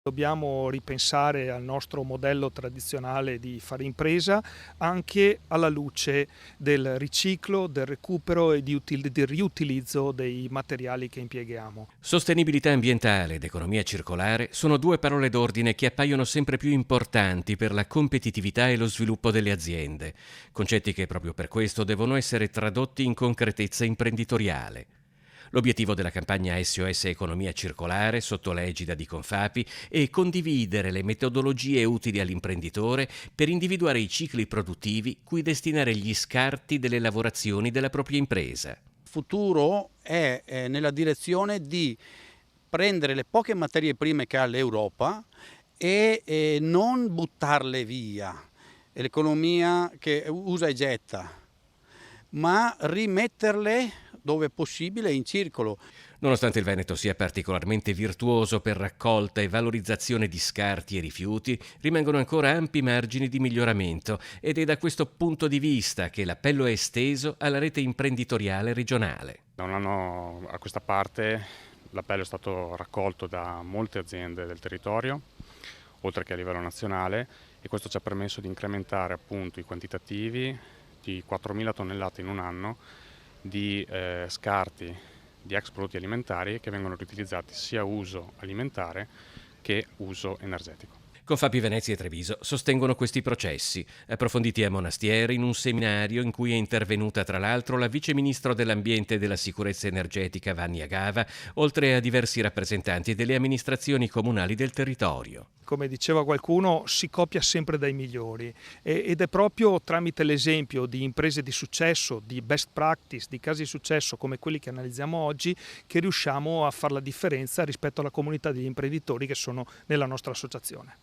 Dobbiamo ripensare al nostro modello tradizionale di fare impresa anche alla luce del riciclo, del recupero e del riutilizzo dei materiali che impieghiamo. Sostenibilità ambientale ed economia circolare sono due parole d'ordine che appaiono sempre più importanti per la competitività e lo sviluppo delle aziende, concetti che proprio per questo devono essere tradotti in concretezza imprenditoriale. L'obiettivo della campagna SOS Economia Circolare, sotto l'egida di Confapi, è condividere le metodologie utili all'imprenditore per individuare i cicli produttivi cui destinare gli scarti delle lavorazioni della propria impresa. Futuro è nella direzione di prendere le poche materie prime che ha l'Europa e non buttarle via, è l'economia che usa e getta, ma rimetterle dove è possibile in circolo. Nonostante il Veneto sia particolarmente virtuoso per raccolta e valorizzazione di scarti e rifiuti, rimangono ancora ampi margini di miglioramento ed è da questo punto di vista che l'appello è esteso alla rete imprenditoriale regionale. Da un anno a questa parte l'appello è stato raccolto da molte aziende del territorio, oltre che a livello nazionale, e questo ci ha permesso di incrementare appunto i quantitativi di 4.000 tonnellate in un anno di scarti di ex prodotti alimentari che vengono riutilizzati sia a uso alimentare che uso energetico. Confapi Venezia e Treviso sostengono questi processi, approfonditi a Monastiere in un seminario in cui è intervenuta tra l'altro la vice ministro dell'Ambiente e della Sicurezza Energetica Vannia Gava, oltre a diversi rappresentanti delle amministrazioni comunali del territorio. Come diceva qualcuno, si copia sempre dai migliori ed è proprio tramite l'esempio di imprese di successo, di best practice, di casi di successo come quelli che analizziamo oggi, che riusciamo a fare la differenza rispetto alla comunità degli imprenditori che sono nella nostra associazione.